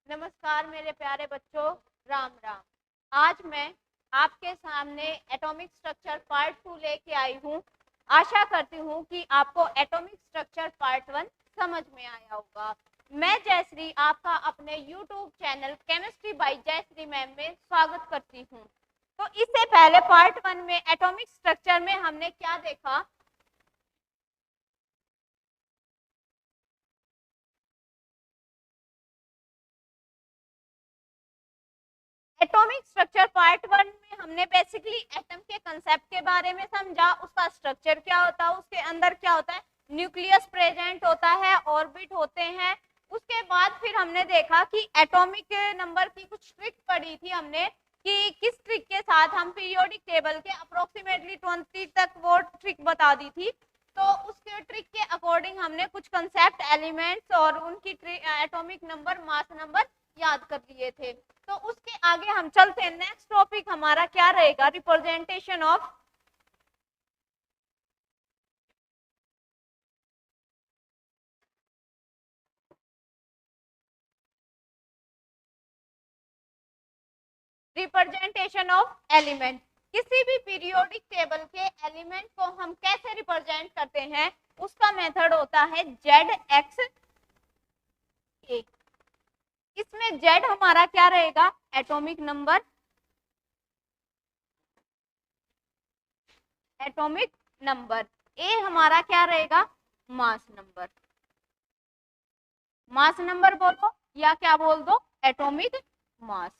नमस्कार मेरे प्यारे बच्चों, राम राम। आज मैं आपके सामने एटॉमिक स्ट्रक्चर पार्ट 2 लेके आई हूँ। आशा करती हूँ कि आपको एटॉमिक स्ट्रक्चर पार्ट 1 समझ में आया होगा। मैं जयश्री आपका अपने YouTube channel chemistry by Jayashree ma'am में स्वागत करती हूँ। तो इससे पहले पार्ट 1 में एटॉमिक स्ट्रक्चर में हमने क्या देखा? एटॉमिक स्ट्रक्चर पार्ट 1 में हमने बेसिकली एटम के कंसेप्ट के बारे में समझा, उसका स्ट्रक्चर क्या होता है, उसके अंदर क्या होता है, न्यूक्लियस प्रेजेंट होता है, ऑर्बिट होते हैं। उसके बाद फिर हमने देखा कि एटॉमिक नंबर की कुछ ट्रिक पढ़ी थी हमने कि किस ट्रिक के साथ हम पीरियोडिक टेबल के अप्रोक्सीमेटली 20 तक वो ट्रिक बता दी थी। तो उसके ट्रिक के अकॉर्डिंग हमने कुछ कंसेप्ट, एलिमेंट्स और उनकी एटॉमिक नंबर, मास नंबर याद कर लिए थे। तो उसके आगे हम चलते हैं। नेक्स्ट टॉपिक हमारा क्या रहेगा? Representation of element. किसी भी पीरियोडिक टेबल के एलिमेंट को हम कैसे रिप्रेजेंट करते हैं, उसका मेथड होता है ZX A। इसमें Z हमारा क्या रहेगा? Atomic number, atomic number. A हमारा क्या रहेगा? Mass number. मास नंबर बोलो या क्या बोल दो? Atomic mass.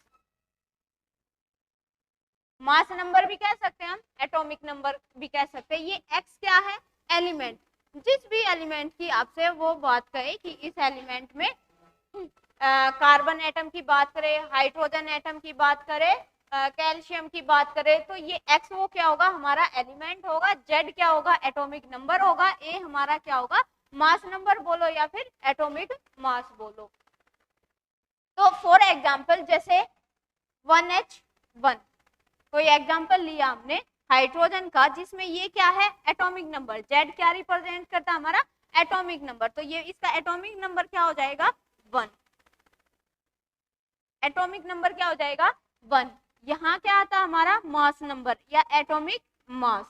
मास नंबर भी कह सकते हैं हम, एटॉमिक नंबर भी कह सकते हैं। ये एक्स क्या है? एलिमेंट। जिस भी एलिमेंट की आपसे वो बात कहे कि इस एलिमेंट में कार्बन एटम की बात करें, हाइड्रोजन एटम की बात करें, कैल्शियम की बात करें, तो ये एक्स वो क्या होगा? हमारा एलिमेंट होगा। जेड क्या होगा? एटॉमिक नंबर होगा। ए हमारा क्या होगा? मास नंबर बोलो या फिर एटॉमिक मास बोलो। तो फॉर एग्जांपल जैसे 1H1 कोई एग्जांपल लिया हमने हाइड्रोजन का, जिसमें ये क्या है? Atomic number. जेड क्या रिप्रेजेंट करता है? हमारा एटॉमिक नंबर। तो ये इसका एटॉमिक नंबर क्या हो जाएगा? 1। एटॉमिक नंबर क्या हो जाएगा? 1। यहाँ क्या आता है? हमारा मास नंबर या एटॉमिक मास।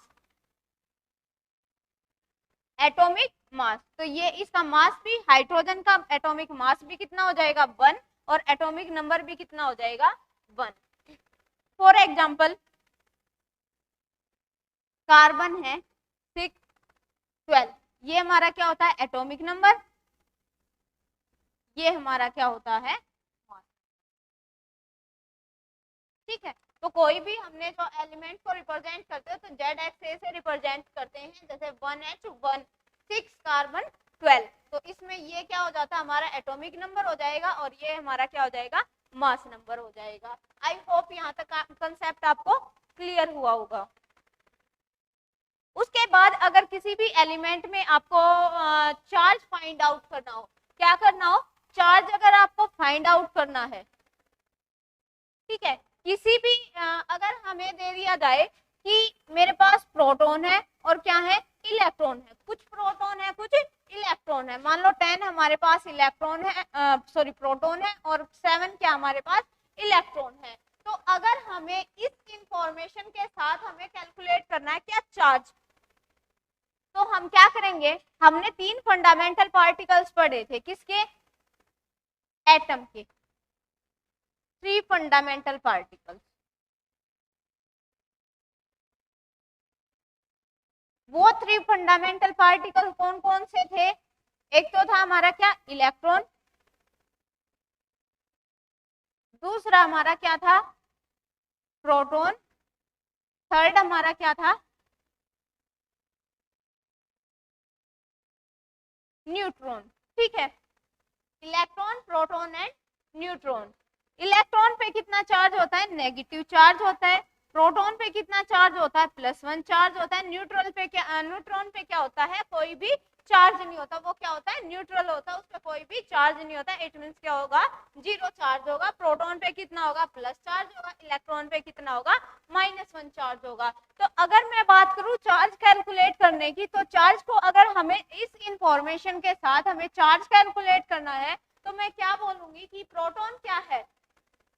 एटॉमिक मास, तो ये इसका मास भी, हाइड्रोजन का एटॉमिक मास भी कितना हो जाएगा? 1। और एटॉमिक नंबर भी कितना हो जाएगा? 1। फॉर एग्जाम्पल कार्बन है 6, 12, ये हमारा क्या होता है? Atomic number. ये हमारा क्या होता है? मास। ठीक है। तो कोई भी हमने जो एलिमेंट को रिप्रेजेंट करते हैं तो ZXA से रिप्रेजेंट करते हैं। जैसे 1H1 6 कार्बन 12, तो इसमें ये क्या हो जाता है? हमारा एटॉमिक नंबर हो जाएगा और ये हमारा क्या हो जाएगा? मास नंबर हो जाएगा। आई होप यहाँ तक कंसेप्ट आपको क्लियर हुआ होगा। उसके बाद अगर किसी भी एलिमेंट में आपको चार्ज फाइंड आउट करना हो, क्या करना हो? चार्ज अगर आपको फाइंड आउट करना है, ठीक है, किसी भी अगर हमें दे दिया जाए कि मेरे पास प्रोटॉन है और क्या है? इलेक्ट्रॉन है। कुछ प्रोटॉन है, कुछ इलेक्ट्रॉन है। मान लो 10 हमारे पास इलेक्ट्रॉन है, सॉरी प्रोटॉन है, और 7 क्या हमारे पास? इलेक्ट्रॉन है। तो अगर हमें इस इंफॉर्मेशन के साथ हमें कैलकुलेट करना है क्या? चार्ज। तो हम क्या करेंगे? हमने 3 फंडामेंटल पार्टिकल्स पढ़े थे, किसके? एटम के। 3 फंडामेंटल पार्टिकल्स। वो 3 फंडामेंटल पार्टिकल कौन कौन से थे? एक तो था हमारा क्या? इलेक्ट्रॉन। दूसरा हमारा क्या था? प्रोटॉन। थर्ड हमारा क्या था? न्यूट्रॉन। ठीक है, electron, proton and neutron. Electron पे कितना चार्ज होता है? नेगेटिव चार्ज होता है। प्रोटॉन पे कितना चार्ज होता है? +1 चार्ज होता है। न्यूट्रॉन पे क्या होता है? कोई भी चार्ज नहीं होता। वो क्या होता है? न्यूट्रल होता है, उस पर कोई भी चार्ज नहीं होता। इट मींस क्या होगा? 0 चार्ज होगा। प्रोटॉन पे कितना होगा? प्लस चार्ज होगा। इलेक्ट्रॉन पे कितना होगा? -1 चार्ज होगा। तो अगर मैं बात करूं चार्ज कैलकुलेट करने की, तो चार्ज को अगर हमें इस इंफॉर्मेशन के साथ हमें चार्ज कैलकुलेट करना है, तो मैं क्या बोलूंगी कि प्रोटॉन क्या है,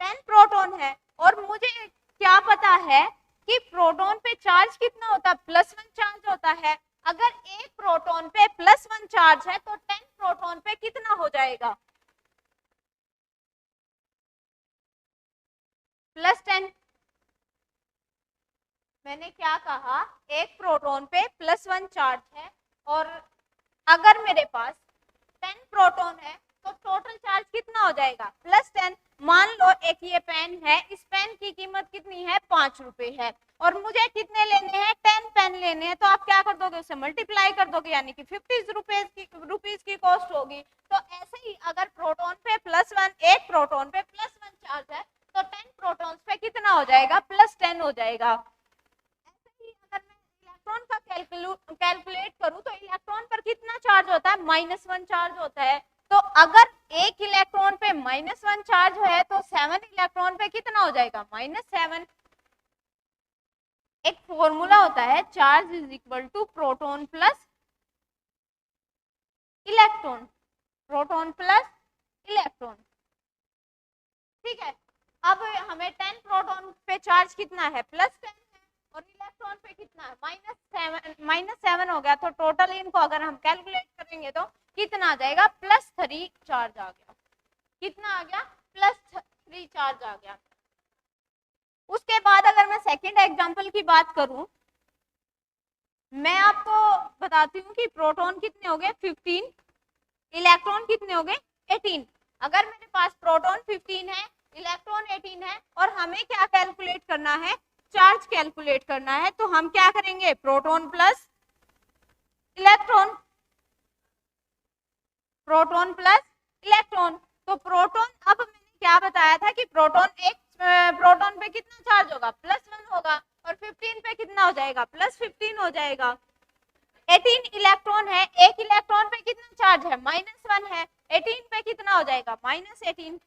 10 प्रोटॉन है। और मुझे क्या पता है कि प्रोटॉन पे चार्ज कितना होता है, +1 चार्ज होता है। अगर एक प्रोटॉन पे +1 चार्ज है तो 10 प्रोटॉन पे कितना हो जाएगा, +10। मैंने क्या कहा, एक प्रोटॉन पे +1 चार्ज है और अगर मेरे पास 10 प्रोटॉन है तो टोटल चार्ज कितना हो जाएगा, +10। मान लो एक ये पेन है, इस पेन की कीमत कितनी है, 5 रुपए है और मुझे कितने लेने हैं, 10 पेन लेने हैं। तो आप क्या कर दोगे, उसे मल्टीप्लाई कर दोगे, यानी कि 50 रुपीज की कॉस्ट होगी। तो ऐसे ही अगर प्रोटॉन पे +1, एक प्रोटॉन पे +1 चार्ज है तो 10 प्रोटॉन्स पे कितना हो जाएगा, +10 हो जाएगा। ऐसे ही अगर मैं इलेक्ट्रॉन का कैलकुलेट करूं तो इलेक्ट्रॉन पर कितना चार्ज होता है, -1 चार्ज होता है। तो अगर एक इलेक्ट्रॉन पे -1 चार्ज है तो 7 इलेक्ट्रॉन पे कितना हो जाएगा, -7। एक फॉर्मूला होता है, charge is equal to proton plus electron, proton plus electron. ठीक है, अब हमें 10 प्रोटॉन पे चार्ज कितना है, +10 है और इलेक्ट्रॉन पे कितना है, -7 हो गया। तो टोटल इनको अगर हम कैलकुलेट करेंगे तो कितना आ जाएगा, +3 चार्ज आ गया। कितना आ गया, +3 चार्ज आ गया। उसके बाद अगर मैं सेकंड एग्जांपल की बात करूं, मैं आपको बताती हूँ कि प्रोटॉन कितने हो गए, 15, इलेक्ट्रॉन कितने हो गए, 18। अगर मेरे पास प्रोटॉन 15 है, इलेक्ट्रॉन 18 है और हमें क्या कैलकुलेट करना है, चार्ज कैलकुलेट करना है, तो हम क्या करेंगे, proton plus electron, proton plus electron. तो प्रोटॉन, अब मैंने क्या बताया था कि प्रोटॉन, एक प्रोटॉन पे कितना चार्ज होगा, +1 होगा और 15 पे कितना हो जाएगा, +15 हो जाएगा। 18 इलेक्ट्रॉन है, एक इलेक्ट्रॉन पे कितना चार्ज है, -1 है, 18 पे कितना हो जाएगा, -18।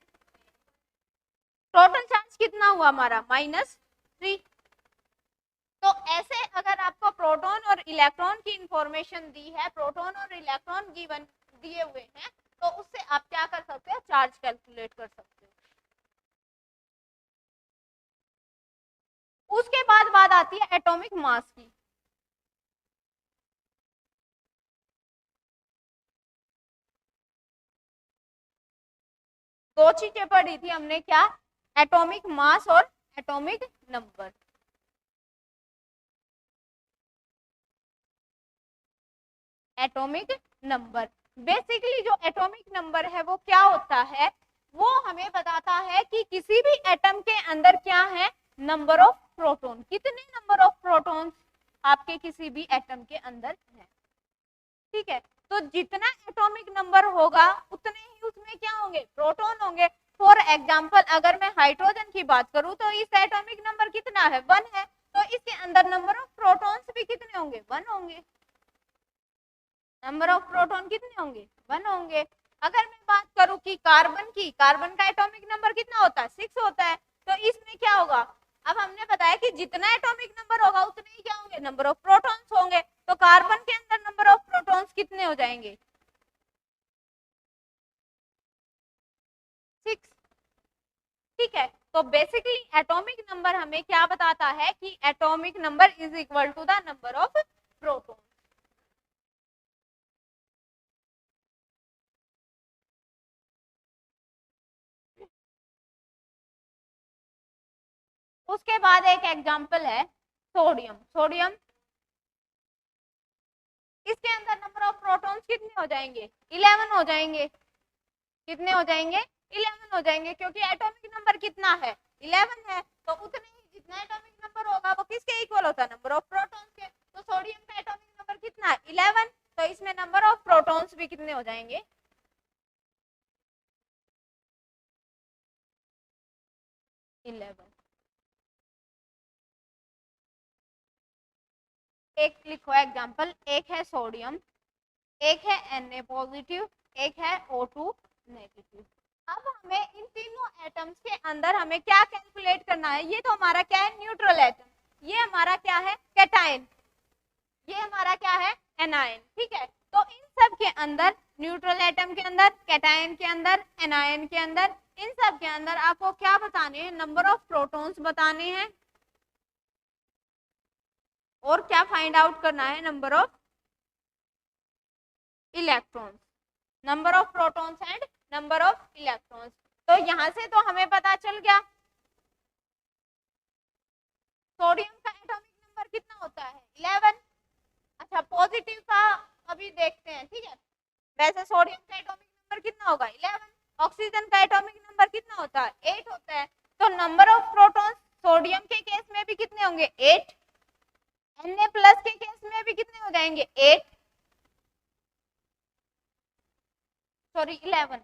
टोटल चार्ज कितना हुआ हमारा, -3। तो ऐसे अगर आपको प्रोटॉन और इलेक्ट्रॉन की इंफॉर्मेशन दी है, प्रोटॉन और इलेक्ट्रॉन गिवन दिए हुए हैं, तो उससे आप क्या कर सकते हो, चार्ज कैलकुलेट कर सकते हो। उसके बाद बात आती है एटॉमिक मास की। दो चीजें पढ़ी थी हमने, क्या, एटॉमिक मास और atomic number. Atomic number, basically जो एटॉमिक नंबर है वो क्या होता है, वो हमें बताता है कि किसी भी एटम के अंदर क्या है, नंबर ऑफ प्रोटॉन, कितने नंबर ऑफ प्रोटॉन्स आपके किसी भी एटम के अंदर है। ठीक है, तो जितना एटॉमिक नंबर होगा उतने ही उसमें क्या होंगे, प्रोटॉन होंगे। फॉर एग्जाम्पल अगर मैं हाइड्रोजन की बात करूं तो इस एटॉमिक नंबर कितना है, 1 है, तो इसके अंदर नंबर ऑफ प्रोटॉन्स भी कितने होंगे, 1 होंगे। नंबर ऑफ प्रोटॉन कितने होंगे, 1 होंगे। अगर मैं बात करूं कि कार्बन की, कार्बन का एटॉमिक नंबर कितना होता है, 6 होता है, तो इसमें क्या होगा, अब हमने बताया कि जितना एटॉमिक नंबर होगा उतने ही क्या होंगे, नंबर ऑफ प्रोटॉन्स होंगे। तो कार्बन के अंदर नंबर ऑफ प्रोटॉन्स कितने हो जाएंगे, 6। ठीक है, तो बेसिकली एटॉमिक नंबर हमें क्या बताता है कि atomic number is equal to the number of proton. उसके बाद एक एग्जांपल है सोडियम। सोडियम, इसके अंदर नंबर ऑफ प्रोटॉन्स कितने हो जाएंगे, 11 हो जाएंगे। कितने हो जाएंगे, 11 हो जाएंगे, क्योंकि एटॉमिक नंबर कितना है, 11 है। तो उतने ही जितना एटॉमिक नंबर होगा वो किसके इक्वल होता है, नंबर ऑफ प्रोटॉन्स के। तो सोडियम का एटॉमिक नंबर कितना है, 11, तो इसमें नंबर ऑफ प्रोटॉन्स भी कितने हो जाएंगे, 11। एक लिखो एग्जांपल, एक है सोडियम, एक है Na पॉजिटिव, एक है O2 नेगेटिव। अब हमें इन तीनों एटम्स के अंदर हमें क्या कैलकुलेट करना है, ये तो हमारा क्या है, न्यूट्रल एटम, ये हमारा क्या है, कैटायन, ये हमारा क्या है, एनायन। ठीक है, तो इन सब के अंदर, न्यूट्रल एटम के अंदर, कैटायन के अंदर, एनायन के अंदर, इन सब के अंदर आपको क्या बताने हैं, नंबर ऑफ प्रोटॉन्स बताने हैं और क्या फाइंड आउट करना है, number of electrons, number of protons and number of electrons. तो यहां से तो हमें पता चल गया सोडियम का एटॉमिक नंबर कितना होता है, 11। अच्छा, पॉजिटिव का अभी देखते हैं, ठीक है। वैसे सोडियम का एटॉमिक नंबर कितना होगा, 11। ऑक्सीजन का एटॉमिक नंबर कितना होता है, 8 होता है। तो नंबर ऑफ प्रोटॉन्स सोडियम के केस में भी कितने होंगे, 8। Na प्लस के केस में भी कितने हो जाएंगे, 8, सॉरी 11,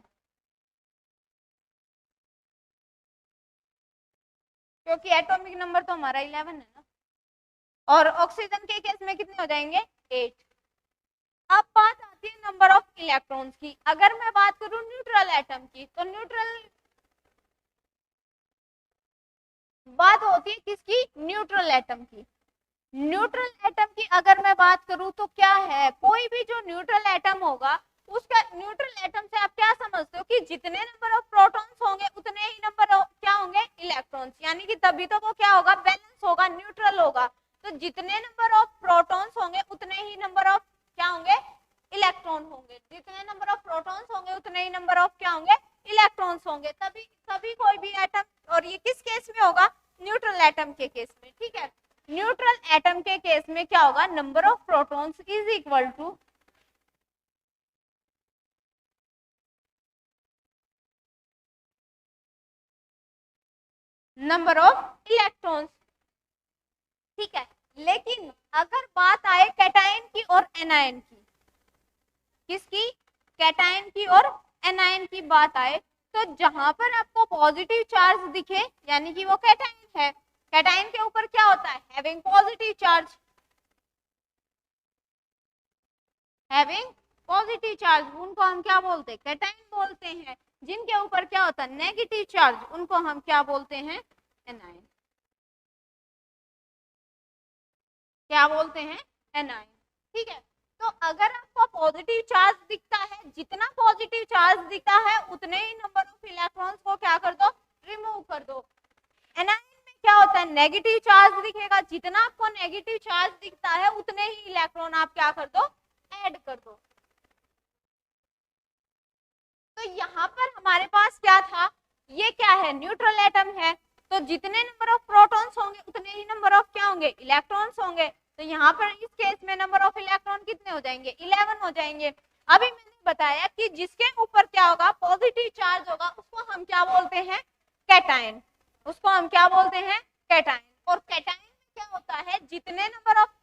क्योंकि एटॉमिक नंबर तो हमारा 11 है ना। और ऑक्सीजन के केस में कितने हो जाएंगे, 8। अब बात आती है नंबर ऑफ इलेक्ट्रॉन्स की। अगर मैं बात करूं न्यूट्रल एटम की, तो न्यूट्रल बात होती है किसकी, न्यूट्रल एटम की। न्यूट्रल एटम की अगर मैं बात करूं तो क्या है, कोई भी जो न्यूट्रल एटम होगा उसका, न्यूट्रल एटम से आप क्या समझते हो कि जितने नंबर ऑफ प्रोटॉन्स होंगे उतने ही नंबर ऑफ क्या होंगे, इलेक्ट्रॉन्स, यानी कि तभी तो वो क्या होगा, बैलेंस होगा, न्यूट्रल होगा। तो जितने नंबर ऑफ प्रोटॉन्स होंगे उतने ही नंबर ऑफ क्या होंगे, इलेक्ट्रॉन होंगे। जितने नंबर ऑफ प्रोटॉन्स होंगे उतने ही नंबर ऑफ क्या होंगे, इलेक्ट्रॉन्स होंगे। तभी तभी कोई भी एटम, और ये किस केस में होगा, न्यूट्रल एटम के केस में, ठीक है। न्यूट्रल एटम के केस में क्या होगा, number of protons is equal to number of electrons, ठीक है। लेकिन अगर बात आए कैटायन की और एनायन की, किसकी, कैटायन की और एनायन की बात आए, तो जहां पर आपको पॉजिटिव चार्ज दिखे यानी कि वो कैटायन है। कैटायन के ऊपर क्या होता है, having positive charge, having positive charge, उनको हम क्या बोलते हैं, कैटायन बोलते हैं। जिनके ऊपर क्या होता है, नेगेटिव चार्ज, उनको हम क्या बोलते हैं, एनायन। क्या बोलते हैं, एनायन, ठीक है। तो अगर आपको पॉजिटिव चार्ज दिखता है, जितना पॉजिटिव चार्ज दिखता है उतने ही नंबर ऑफ इलेक्ट्रॉन्स को क्या कर दो, रिमूव कर दो। एनायन में क्या होता है, नेगेटिव चार्ज दिखेगा, जितना आपको नेगेटिव चार्ज दिखता है उतने ही इलेक्ट्रॉन आप क्या कर दो, ऐड कर दो। तो यहाँ पर हमारे पास क्या था, ये क्या है, न्यूट्रल एटम है। तो जितने नंबर ऑफ प्रोटॉन्स होंगे उतने ही नंबर ऑफ क्या होंगे, इलेक्ट्रॉन्स होंगे। तो यहाँ पर इस केस में नंबर ऑफ इलेक्ट्रॉन कितने हो जाएंगे, 11 हो जाएंगे। अभी मैंने बताया कि जिसके ऊपर क्या होगा, पॉजिटिव चार्ज होगा, उसको हम क्या बोलते हैं, कैटायन। उसको हम क्या बोलते हैं, कैटायन। और कैटायन में क्या होता है, जितने नंबर ऑफ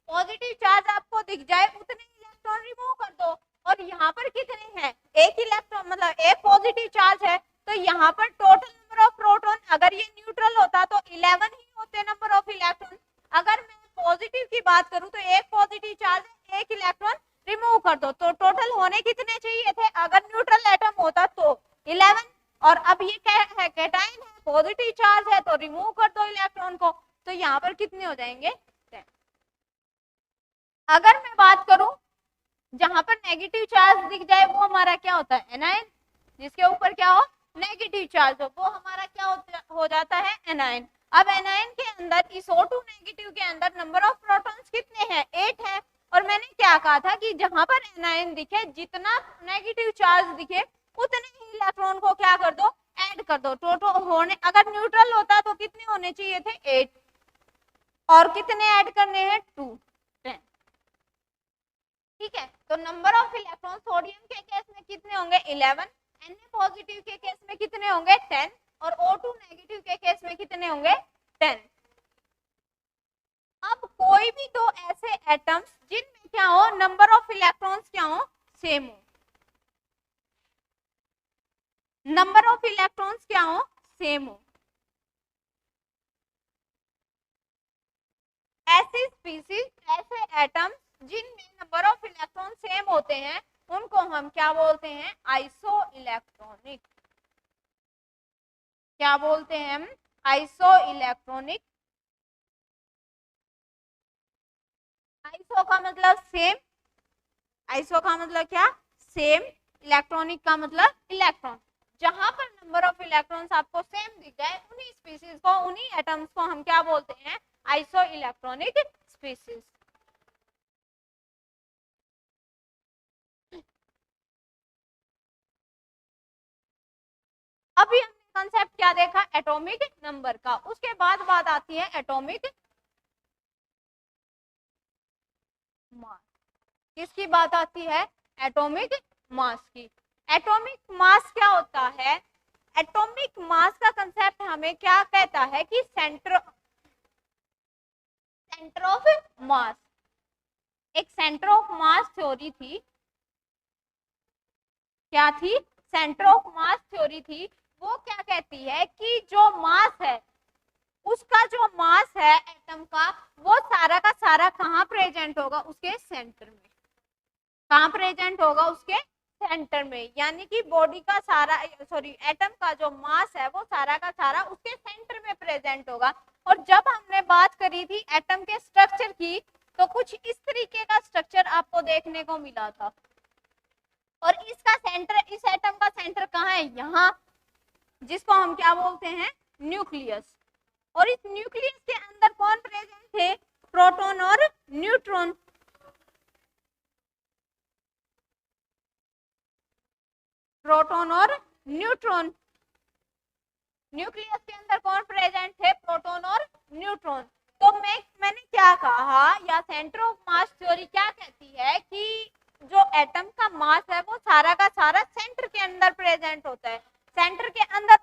पॉजिटिव चार्ज आपको दिख जाए उतने इलेक्ट्रॉन रिमूव कर दो। और यहाँ पर कितने हैं, एक इलेक्ट्रॉन, मतलब एक पॉजिटिव चार्ज है। तो यहाँ पर टोटल नंबर ऑफ प्रोटॉन, अगर ये न्यूट्रल होता तो 11 ही होते नंबर ऑफ इलेक्ट्रॉन। अगर मैं पॉजिटिव की बात करूं तो एक पॉजिटिव चार्ज है, एक इलेक्ट्रॉन रिमूव कर दो। तो टोटल होने कितने चाहिए थे, अगर न्यूट्रल एटम होता तो 11। और अब ये क्या है, कैटायन है, पॉजिटिव चार्ज है, तो रिमूव कर दो इलेक्ट्रॉन को। तो यहाँ पर कितने हो जाएंगे, 10। अगर मैं बात करूं जहां पर नेगेटिव चार्ज दिख जाए वो हमारा क्या होता है, एनायन। जिसके ऊपर क्या हो, नेगेटिव चार्ज हो, वो हमारा क्या हो जाता है, एनायन। अब एनायन के अंदर इस O2 नेगेटिव के अंदर नंबर ऑफ प्रोटॉन्स कितने हैं, 8 है। और मैंने क्या कहा था कि जहां पर एनायन दिखे, जितना नेगेटिव चार्ज दिखे उतने ही इलेक्ट्रॉन को क्या कर दो, ऐड कर दो। टोटल होने, अगर न्यूट्रल होता तो कितने होने चाहिए थे, 8। और कितने ऐड करने हैं, 2, 10, ठीक है। तो नंबर ऑफ इलेक्ट्रॉन सोडियम के केस में कितने होंगे, 11। Na पॉजिटिव के केस में कितने होंगे, 10। और O2 नेगेटिव के केस में कितने होंगे, 10। अब कोई भी दो ऐसे एटम्स जिनमें क्या हो, नंबर ऑफ इलेक्ट्रॉन्स क्या हो, सेम हो, नंबर ऑफ इलेक्ट्रॉन्स क्या हो, सेम हो, ऐसी स्पीसीज, ऐसे एटम्स जिनमें नंबर ऑफ इलेक्ट्रॉन सेम होते हैं उनको हम क्या बोलते हैं, आइसो इलेक्ट्रॉनिक। क्या बोलते हैं हम, आइसो इलेक्ट्रॉनिक। आइसो का मतलब सेम, आइसो का मतलब क्या, सेम, इलेक्ट्रॉनिक का मतलब इलेक्ट्रॉन। जहां पर नंबर ऑफ इलेक्ट्रॉन्स आपको सेम दिख जाए उन्हीं स्पीसीज को, उन्हीं एटम्स को हम क्या बोलते हैं, आइसो इलेक्ट्रॉनिक स्पीसीज। अभी हमने कंसेप्ट क्या देखा, एटॉमिक नंबर का। उसके बाद बात आती है एटॉमिक मास। किसकी बात आती है, एटॉमिक मास की। एटॉमिक मास क्या होता है, एटॉमिक मास का कंसेप्ट हमें क्या कहता है कि सेंटर ऑफ मास। एक सेंटर ऑफ मास थ्योरी थी, क्या थी, सेंटर ऑफ मास थ्योरी थी। वो क्या कहती है कि जो मास है, उसका जो मास है एटम का, वो सारा का सारा कहाँ प्रेजेंट होगा, उसके सेंटर में। कहाँ प्रेजेंट होगा, उसके सेंटर में। यानी कि बॉडी का सारा, सॉरी एटम का जो मास है वो सारा का सारा उसके सेंटर में प्रेजेंट होगा। और जब हमने बात करी थी एटम के स्ट्रक्चर की, तो कुछ इस तरीके का स्ट्रक्चर आपको देखने को मिला था। और इसका सेंटर, इस एटम का सेंटर कहाँ है, यहाँ, जिसको हम क्या बोलते हैं, न्यूक्लियस। और इस न्यूक्लियस के अंदर कौन प्रेजेंट थे, प्रोटॉन और न्यूट्रॉन। प्रोटॉन और न्यूट्रॉन, न्यूक्लियस के अंदर कौन प्रेजेंट थे, प्रोटॉन और न्यूट्रॉन। तो मैंने क्या कहा, या सेंटर ऑफ मास थ्योरी क्या कहती है कि जो एटम का मास है वो सारा का सारा सेंटर के अंदर प्रेजेंट होता है। सेंटर के अंदर,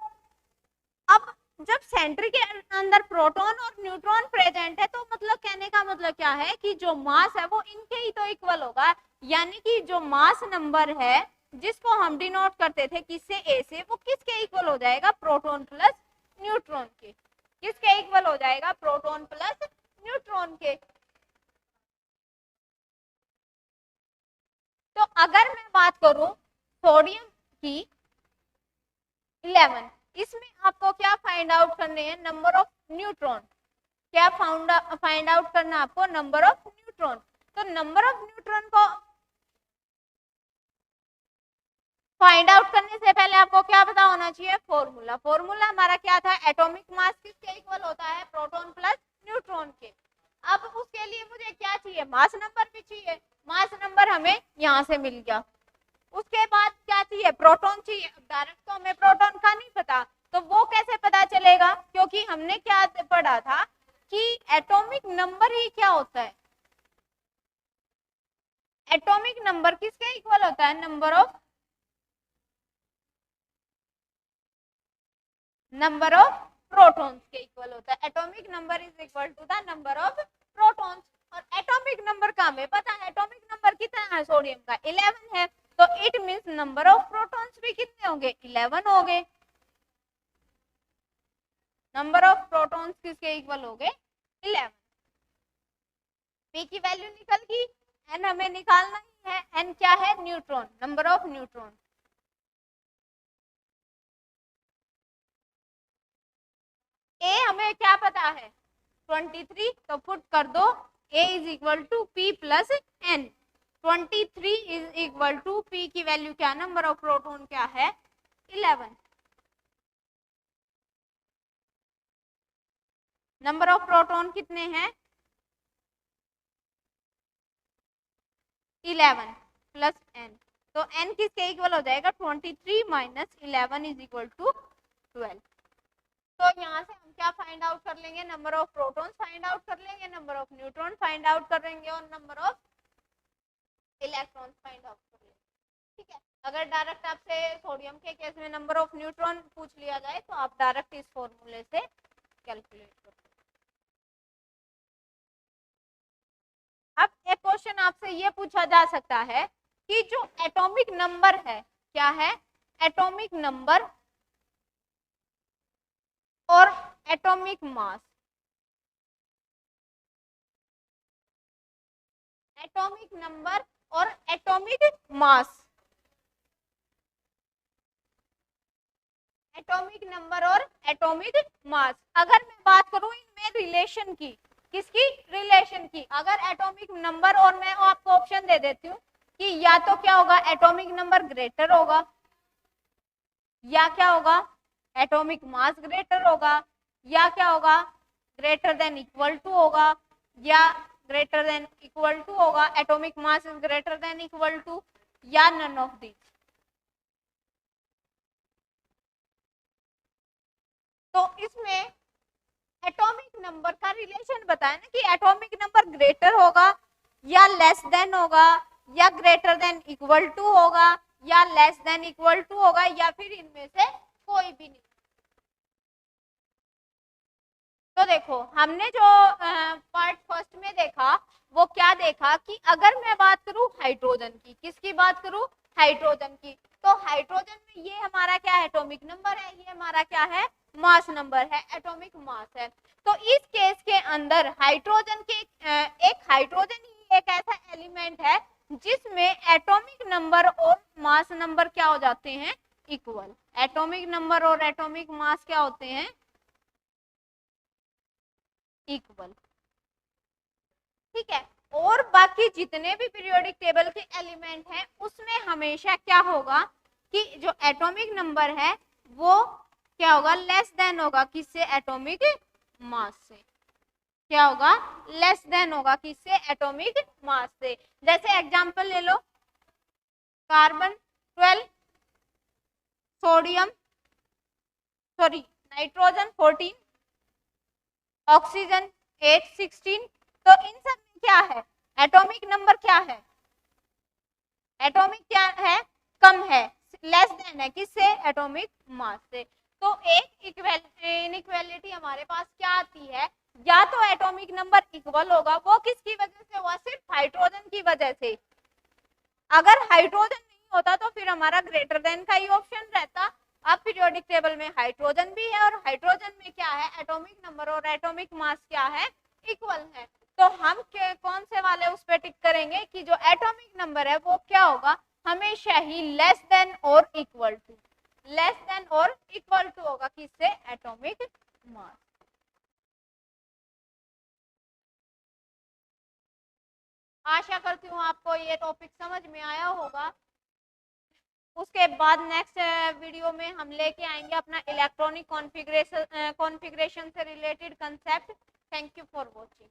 अब जब सेंटर के अंदर प्रोटॉन और न्यूट्रॉन प्रेजेंट है, तो मतलब कहने का मतलब क्या है कि जो मास है वो इनके ही तो इक्वल होगा। यानी कि जो मास नंबर है जिसको हम डिनोट करते थे किससे, ए से, वो किसके इक्वल हो जाएगा, प्रोटॉन प्लस न्यूट्रॉन के। किसके इक्वल हो जाएगा, प्रोटॉन प्लस न्यूट्रॉन के। तो अगर मैं बात करूं सोडियम की 11, इसमें आपको क्या फाइंड आउट करने हैं, नंबर ऑफ न्यूट्रॉन। क्या फाइंड आउट करना आपको, नंबर ऑफ न्यूट्रॉन। तो नंबर ऑफ न्यूट्रॉन को फाइंड आउट करने से पहले आपको क्या पता होना चाहिए, फॉर्मूला। फॉर्मूला हमारा क्या था, एटॉमिक मास किसके इक्वल होता है, प्रोटॉन प्लस न्यूट्रॉन के। अब उसके लिए मुझे क्या चाहिए, मास नंबर भी चाहिए। मास नंबर हमें यहाँ से मिल गया। उसके बाद क्या चाहिए, प्रोटॉन चाहिए। अब डायरेक्ट तो हमें प्रोटॉन का नहीं पता, तो वो कैसे पता चलेगा, क्योंकि हमने क्या पढ़ा था कि एटॉमिक नंबर ही क्या होता है, एटॉमिक नंबर किसके इक्वल होता है, नंबर ऑफ प्रोटॉन्स के इक्वल होता है। Atomic number is equal to the number of protons. और एटॉमिक नंबर का हमें पता है, एटॉमिक नंबर कितना है सोडियम का, 11 है। तो it means number of protons भी कितने होंगे, 11 हो गए। नंबर ऑफ प्रोटॉन्स किसके इक्वल हो गए, 11। पी की वैल्यू निकल गई। एन हमें निकालना ही है, एन क्या है, neutron, number of neutron. A हमें क्या पता है, 23, तो पुट कर दो A is equal to P plus N. 23 is equal to P की वैल्यू क्या, नंबर ऑफ प्रोटॉन क्या है, 11। नंबर ऑफ प्रोटॉन कितने हैं, 11 प्लस एन। तो एन किसके इक्वल हो जाएगा, 23 माइनस 11 इज इक्वल टू 12। तो यहाँ से हम क्या फाइंड आउट कर लेंगे, number of protons find out कर लेंगे, number of neutron find out कर लेंगे, और number of electrons find out कर लेंगे। ठीक है, अगर डायरेक्ट आपसे सोडियम के केस में नंबर ऑफ न्यूट्रॉन पूछ लिया जाए तो आप डायरेक्ट इस फॉर्मूले से कैलकुलेट कर। अब एक क्वेश्चन आपसे ये पूछा जा सकता है कि जो एटॉमिक नंबर है, क्या है, एटॉमिक नंबर और एटॉमिक मास, एटॉमिक नंबर और एटॉमिक मास, एटॉमिक नंबर और एटॉमिक मास। अगर मैं बात करूं इनमें रिलेशन की, किसकी रिलेशन की, अगर एटॉमिक नंबर, और मैं आपको ऑप्शन दे देती हूँ, कि या तो क्या होगा, एटॉमिक नंबर ग्रेटर होगा, या क्या होगा, एटॉमिक मास ग्रेटर होगा, या क्या होगा, ग्रेटर देन इक्वल टू होगा, या ग्रेटर देन इक्वल टू होगा, atomic mass is greater than equal to, या नन ऑफ दिस। तो इसमें एटॉमिक नंबर का रिलेशन बताया ना कि एटॉमिक नंबर ग्रेटर होगा या लेस देन होगा, या ग्रेटर देन इक्वल टू होगा, या लेस देन इक्वल टू होगा, या फिर इनमें से कोई भी नहीं। तो देखो हमने जो पार्ट फर्स्ट में देखा वो क्या देखा कि अगर मैं बात करूं हाइड्रोजन की, किसकी बात करूं, हाइड्रोजन की, तो हाइड्रोजन में ये हमारा क्या है, एटॉमिक नंबर है, ये हमारा क्या है, मास नंबर है, एटॉमिक मास है। तो इस केस के अंदर हाइड्रोजन के एक हाइड्रोजन ही एक ऐसा एलिमेंट है जिसमें एटॉमिक नंबर और मास नंबर क्या हो जाते हैं, इक्वल। एटॉमिक नंबर और एटॉमिक मास क्या होते हैं, इक्वल। ठीक है, और बाकी जितने भी पीरियोडिक टेबल के एलिमेंट हैं उसमें हमेशा क्या होगा कि जो एटॉमिक नंबर है वो क्या होगा, लेस देन होगा, किससे, एटॉमिक मास से। क्या होगा, लेस देन होगा, किससे, एटॉमिक मास से। जैसे एग्जांपल ले लो, carbon 12, sodium sorry nitrogen 14, oxygen 8, 16। तो इन सब में क्या है, एटॉमिक नंबर क्या है, एटॉमिक क्या है, कम है, लेस देन है, किससे, एटॉमिक मास से। तो एक इनइक्वालिटी हमारे पास क्या आती है, या तो एटॉमिक नंबर इक्वल होगा, वो किसकी वजह से हुआ, सिर्फ हाइड्रोजन की वजह से। अगर हाइड्रोजन नहीं होता तो फिर हमारा ग्रेटर देन का ही ऑप्शन रहता। अब पीरियोडिक टेबल में हाइड्रोजन भी है और हाइड्रोजन में क्या है, एटॉमिक नंबर और एटॉमिक मास क्या है, इक्वल है। तो हम कौन से वाले उस पर टिक करेंगे कि जो एटॉमिक नंबर है वो क्या होगा, हमेशा ही लेस देन और इक्वल टू, लेस देन और इक्वल टू होगा, किससे, एटॉमिक मास। आशा करती हूँ आपको ये टॉपिक समझ में आया होगा। उसके बाद नेक्स्ट वीडियो में हम लेके आएंगे अपना इलेक्ट्रॉनिक कॉन्फ़िगरेशन से related concept. Thank you for watching.